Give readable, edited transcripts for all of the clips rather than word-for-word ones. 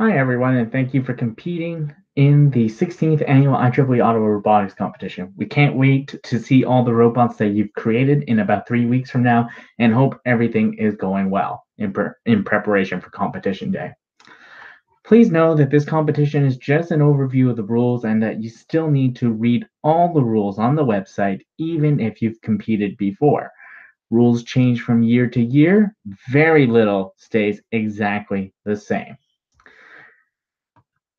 Hi, everyone, and thank you for competing in the 16th annual IEEE Auto Robotics Competition. We can't wait to see all the robots that you've created in about 3 weeks from now and hope everything is going well in preparation for competition day. Please know that this competition is just an overview of the rules and that you still need to read all the rules on the website, even if you've competed before. Rules change from year to year. Very little stays exactly the same.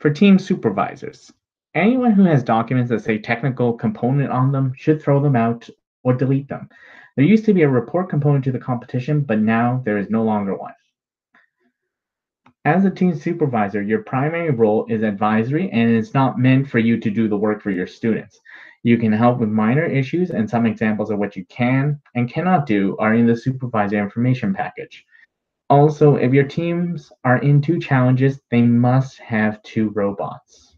For team supervisors, anyone who has documents that say technical component on them should throw them out or delete them. There used to be a report component to the competition, but now there is no longer one. As a team supervisor, your primary role is advisory and it's not meant for you to do the work for your students. You can help with minor issues, and some examples of what you can and cannot do are in the supervisor information package. Also, if your teams are in two challenges, they must have two robots.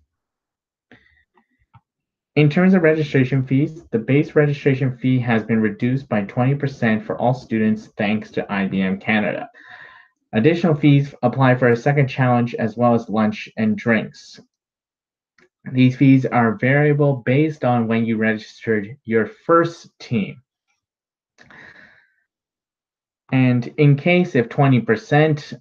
In terms of registration fees, the base registration fee has been reduced by 20% for all students thanks to IBM Canada. Additional fees apply for a second challenge as well as lunch and drinks. These fees are variable based on when you registered your first team. And in case if 20%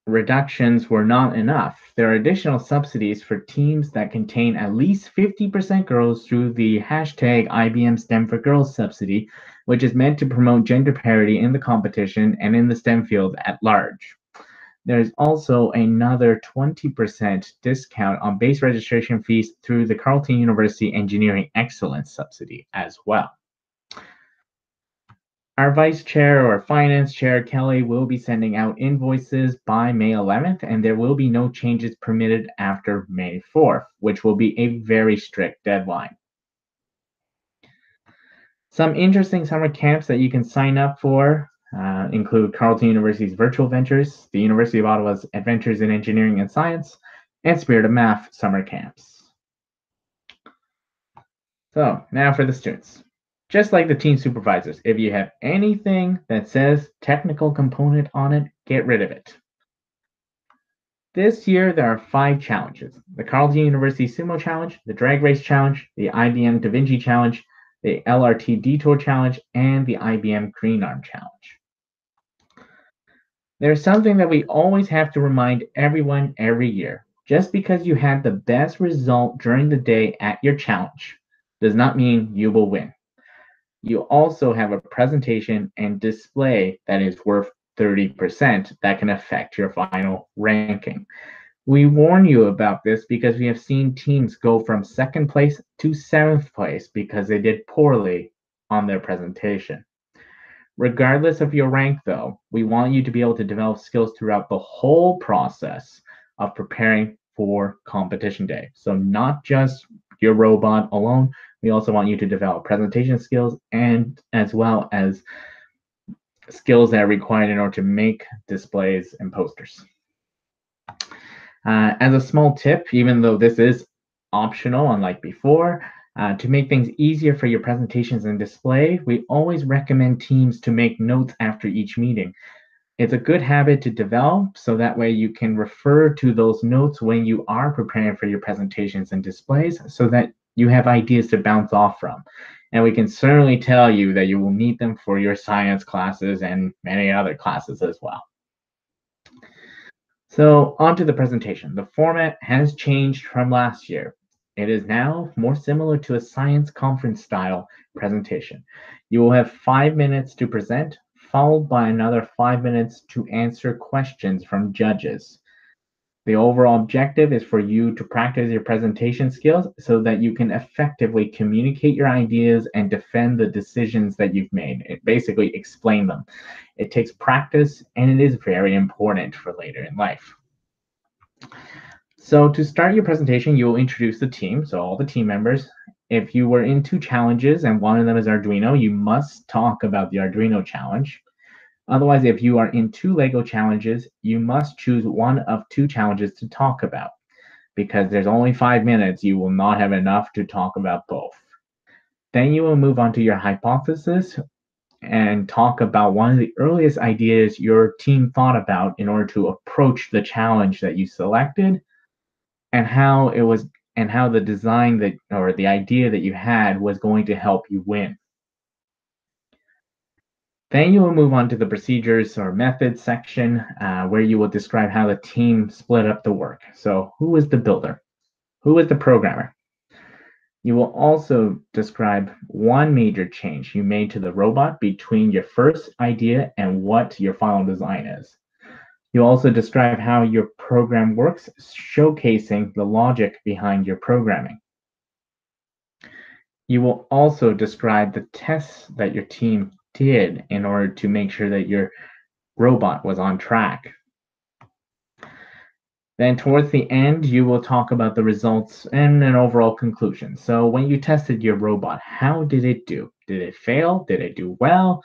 reductions were not enough, there are additional subsidies for teams that contain at least 50% girls through the hashtag IBM STEM for Girls subsidy, which is meant to promote gender parity in the competition and in the STEM field at large. There's also another 20% discount on base registration fees through the Carleton University Engineering Excellence subsidy as well. Our vice chair or finance chair, Kelly, will be sending out invoices by May 11th, and there will be no changes permitted after May 4th, which will be a very strict deadline. Some interesting summer camps that you can sign up for include Carleton University's Virtual Ventures, the University of Ottawa's Adventures in Engineering and Science, and Spirit of Math summer camps. So now for the students. Just like the team supervisors, if you have anything that says technical component on it, get rid of it. This year, there are 5 challenges: the Carleton University Sumo Challenge, the Drag Race Challenge, the IBM Da Vinci Challenge, the LRT Detour Challenge, and the IBM Green Arm Challenge. There's something that we always have to remind everyone every year. Just because you had the best result during the day at your challenge does not mean you will win. You also have a presentation and display that is worth 30% that can affect your final ranking. We warn you about this because we have seen teams go from second place to 7th place because they did poorly on their presentation. Regardless of your rank, though, we want you to be able to develop skills throughout the whole process of preparing for competition day. So not just your robot alone, we also want you to develop presentation skills and as well as skills that are required in order to make displays and posters. As a small tip, even though this is optional, unlike before, to make things easier for your presentations and display, we always recommend teams to make notes after each meeting. It's a good habit to develop so that way you can refer to those notes when you are preparing for your presentations and displays so that you have ideas to bounce off from. And we can certainly tell you that you will need them for your science classes and many other classes as well. So on to the presentation. The format has changed from last year. It is now more similar to a science conference style presentation. You will have 5 minutes to present, followed by another 5 minutes to answer questions from judges. The overall objective is for you to practice your presentation skills so that you can effectively communicate your ideas and defend the decisions that you've made. It basically explain them. It takes practice and it is very important for later in life. So to start your presentation, you will introduce the team, so all the team members. If you were in 2 challenges and one of them is Arduino, you must talk about the Arduino challenge. Otherwise, if you are in 2 Lego challenges, you must choose one of 2 challenges to talk about. Because there's only 5 minutes, you will not have enough to talk about both. Then you will move on to your hypothesis and talk about one of the earliest ideas your team thought about in order to approach the challenge that you selected. and how it was and how the design that or the idea that you had was going to help you win. Then you will move on to the procedures or methods section where you will describe how the team split up the work. So, who was the builder? Who was the programmer? You will also describe one major change you made to the robot between your first idea and what your final design is. You'll also describe how your program works, showcasing the logic behind your programming. You will also describe the tests that your team did in order to make sure that your robot was on track. Then, towards the end, you will talk about the results and an overall conclusion. So, when you tested your robot, how did it do? Did it fail? Did it do well?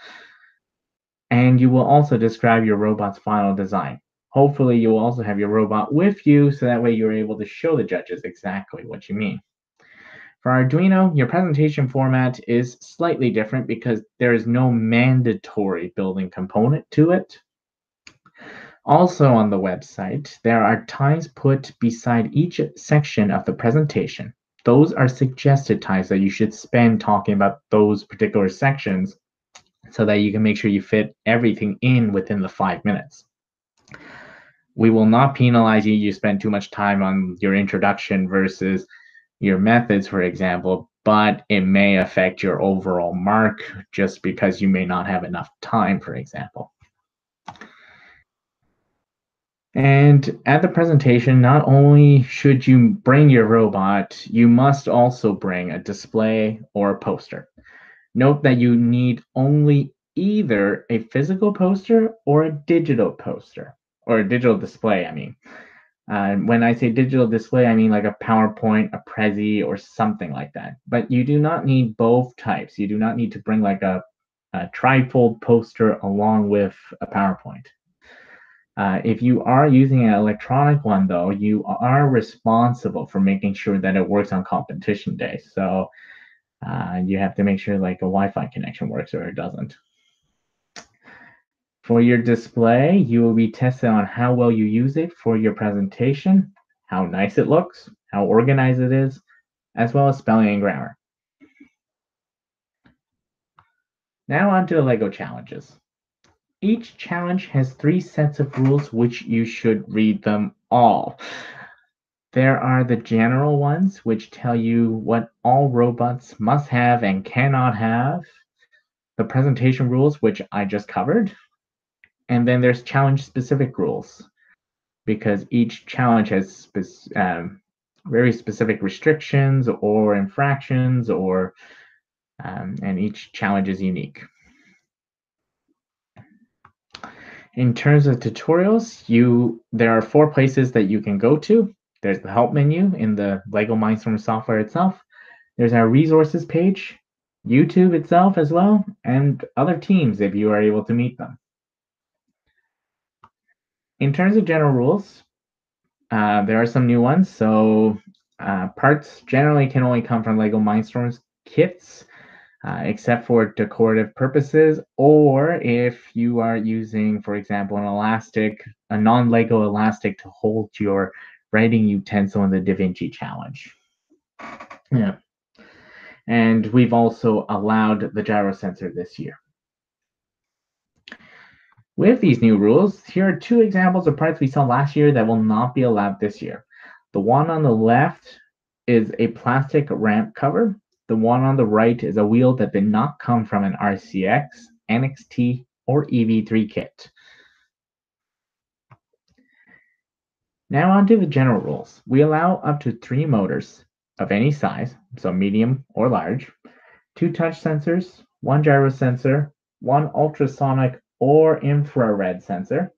And you will also describe your robot's final design. Hopefully, you will also have your robot with you so that way you're able to show the judges exactly what you mean. For Arduino, your presentation format is slightly different because there is no mandatory building component to it. Also on the website, there are times put beside each section of the presentation. Those are suggested times that you should spend talking about those particular sections so that you can make sure you fit everything in within the 5 minutes. We will not penalize you spend too much time on your introduction versus your methods, for example, but it may affect your overall mark just because you may not have enough time, for example. And at the presentation, not only should you bring your robot, you must also bring a display or a poster. Note that you need only either a physical poster or a digital poster, or a digital display, I mean. When I say digital display, I mean like a PowerPoint, a Prezi, or something like that. But you do not need both types. You do not need to bring like a trifold poster along with a PowerPoint. If you are using an electronic one, though, you are responsible for making sure that it works on competition day. So you have to make sure like a Wi-Fi connection works or it doesn't. For your display, you will be tested on how well you use it for your presentation, how nice it looks, how organized it is, as well as spelling and grammar. Now on to the LEGO challenges. Each challenge has 3 sets of rules which you should read them all. There are the general ones which tell you what all robots must have and cannot have, the presentation rules which I just covered, and then there's challenge specific rules because each challenge has very specific restrictions or infractions or and each challenge is unique. In terms of tutorials, there are 4 places that you can go to. There's the help menu in the LEGO Mindstorm software itself. There's our resources page, YouTube itself as well, and other teams if you are able to meet them. In terms of general rules, there are some new ones. So parts generally can only come from LEGO Mindstorm's kits, except for decorative purposes, or if you are using, for example, a non-LEGO elastic to hold your writing utensil in the Da Vinci challenge. Yeah. And we've also allowed the gyro sensor this year. With these new rules, here are 2 examples of parts we saw last year that will not be allowed this year. The one on the left is a plastic ramp cover. The one on the right is a wheel that did not come from an RCX, NXT, or EV3 kit. Now on to the general rules. We allow up to 3 motors of any size, so medium or large, 2 touch sensors, 1 gyro sensor, 1 ultrasonic or infrared sensor,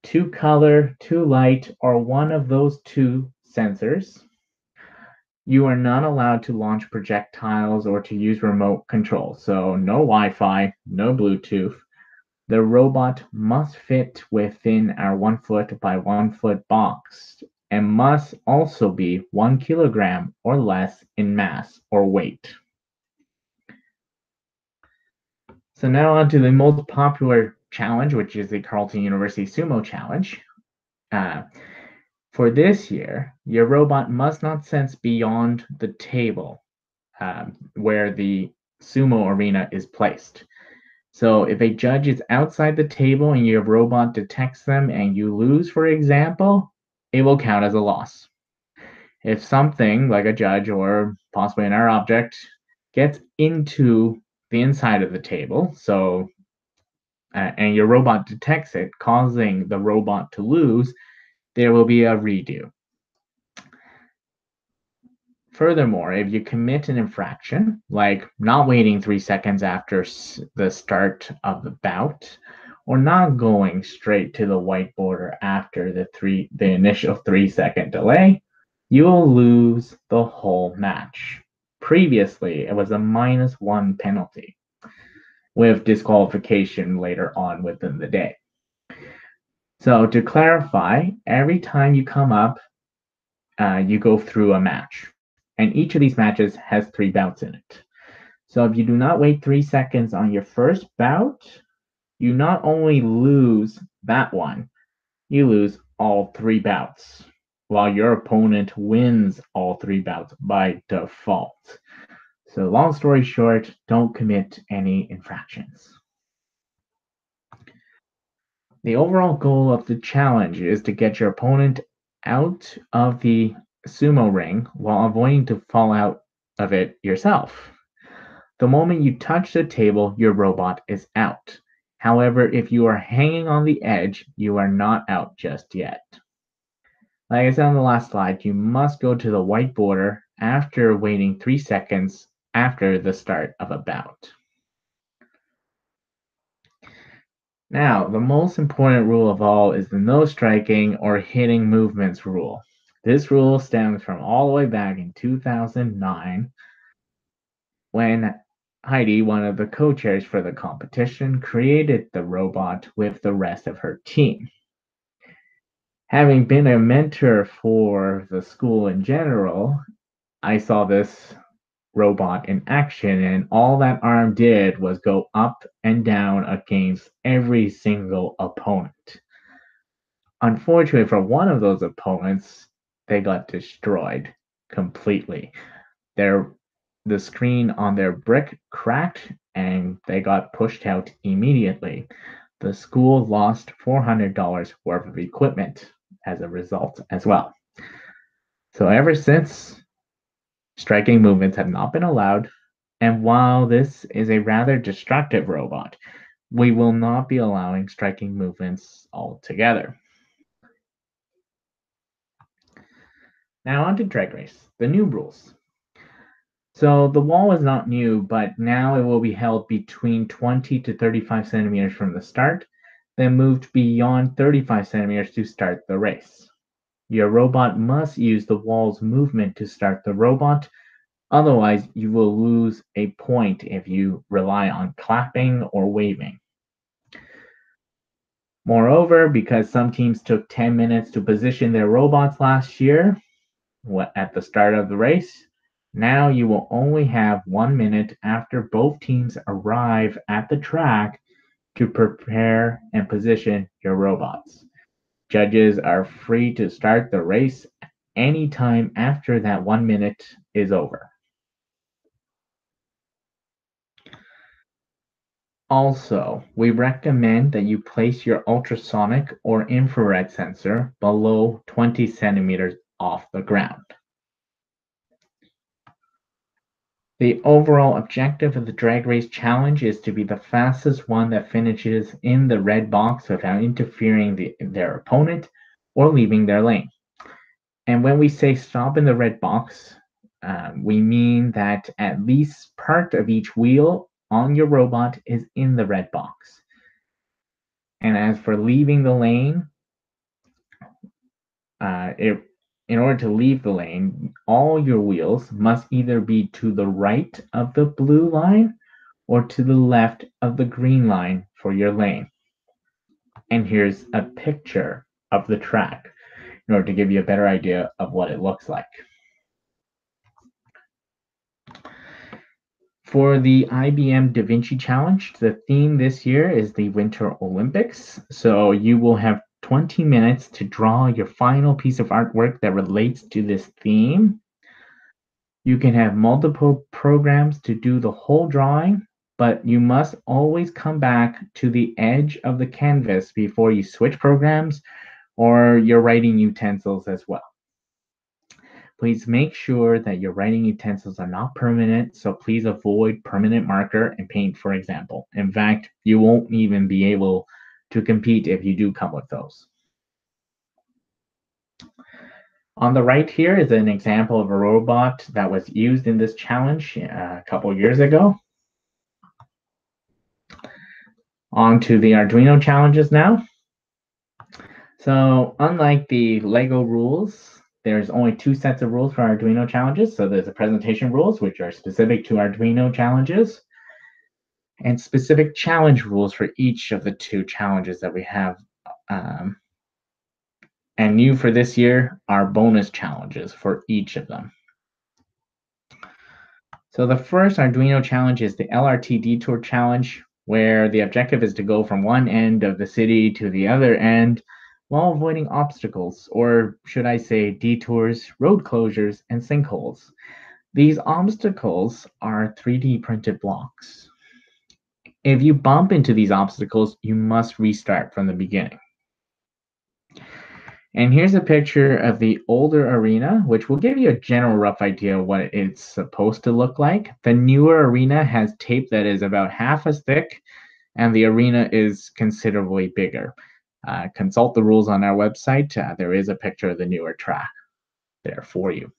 2 color, 2 light, or one of those 2 sensors. You are not allowed to launch projectiles or to use remote control, so no Wi-Fi, no Bluetooth. The robot must fit within our 1 foot by 1 foot box and must also be 1 kilogram or less in mass or weight. So now on to the most popular challenge, which is the Carleton University Sumo Challenge. For this year, your robot must not sense beyond the table where the sumo arena is placed. So if a judge is outside the table and your robot detects them and you lose, for example, it will count as a loss. If something like a judge or possibly another object gets into the inside of the table, and your robot detects it, causing the robot to lose, there will be a redo. Furthermore, if you commit an infraction, like not waiting 3 seconds after the start of the bout, or not going straight to the white border after the initial 3 second delay, you will lose the whole match. Previously, it was a -1 penalty, with disqualification later on within the day. So to clarify, every time you come up, you go through a match. And each of these matches has 3 bouts in it. So if you do not wait 3 seconds on your first bout, you not only lose that one, you lose all 3 bouts, while your opponent wins all 3 bouts by default. So long story short, don't commit any infractions. The overall goal of the challenge is to get your opponent out of the sumo ring while avoiding to fall out of it yourself. The moment you touch the table, your robot is out. However, if you are hanging on the edge, you are not out just yet. Like I said on the last slide, you must go to the white border after waiting 3 seconds after the start of a bout. Now, the most important rule of all is the no striking or hitting movements rule. This rule stems from all the way back in 2009 when Heidi, one of the co-chairs for the competition, created the robot with the rest of her team. Having been a mentor for the school in general, I saw this robot in action, and all that arm did was go up and down against every single opponent. Unfortunately, for one of those opponents, they got destroyed completely. The screen on their brick cracked and they got pushed out immediately. The school lost $400 worth of equipment as a result as well. So ever since, striking movements have not been allowed, and while this is a rather destructive robot, we will not be allowing striking movements altogether. Now on to Drag Race, the new rules. So the wall is not new, but now it will be held between 20 to 35 centimeters from the start, then moved beyond 35 centimeters to start the race. Your robot must use the wall's movement to start the robot, otherwise you will lose a point if you rely on clapping or waving. Moreover, because some teams took 10 minutes to position their robots last year at the start of the race, now you will only have 1 minute after both teams arrive at the track to prepare and position your robots. Judges are free to start the race anytime after that 1 minute is over. Also, we recommend that you place your ultrasonic or infrared sensor below 20 centimeters off the ground. The overall objective of the drag race challenge is to be the fastest one that finishes in the red box without interfering their opponent or leaving their lane. And when we say stop in the red box, we mean that at least part of each wheel on your robot is in the red box. And as for leaving the lane, in order to leave the lane, all your wheels must either be to the right of the blue line or to the left of the green line for your lane. And here's a picture of the track in order to give you a better idea of what it looks like. For the IBM Da Vinci Challenge, the theme this year is the Winter Olympics. So you will have 20 minutes to draw your final piece of artwork that relates to this theme. You can have multiple programs to do the whole drawing, but you must always come back to the edge of the canvas before you switch programs or your writing utensils as well. Please make sure that your writing utensils are not permanent, so please avoid permanent marker and paint, for example. In fact, you won't even be able to compete if you do come with those. On the right here is an example of a robot that was used in this challenge a couple years ago. On to the Arduino challenges now. So unlike the Lego rules, there's only 2 sets of rules for Arduino challenges. So there's the presentation rules, which are specific to Arduino challenges, and specific challenge rules for each of the 2 challenges that we have. And new for this year are bonus challenges for each of them. So the first Arduino challenge is the LRT Detour Challenge, where the objective is to go from one end of the city to the other end while avoiding obstacles, or should I say detours, road closures, and sinkholes. These obstacles are 3D printed blocks. If you bump into these obstacles, you must restart from the beginning. And here's a picture of the older arena, which will give you a general rough idea of what it's supposed to look like. The newer arena has tape that is about half as thick, and the arena is considerably bigger. Consult the rules on our website. There is a picture of the newer track there for you.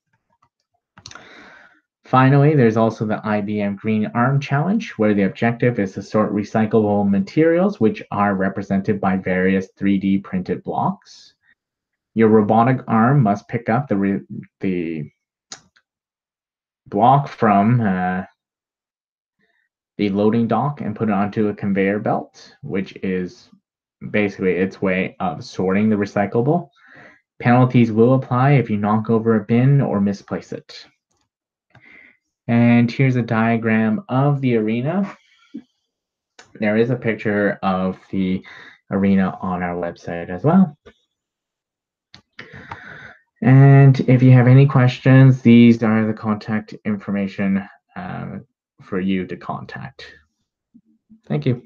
Finally, there's also the IBM Green Arm Challenge, where the objective is to sort recyclable materials, which are represented by various 3D printed blocks. Your robotic arm must pick up the block from the loading dock and put it onto a conveyor belt, which is basically its way of sorting the recyclable. Penalties will apply if you knock over a bin or misplace it. And here's a diagram of the arena. There is a picture of the arena on our website as well. And if you have any questions, these are the contact information for you to contact. Thank you.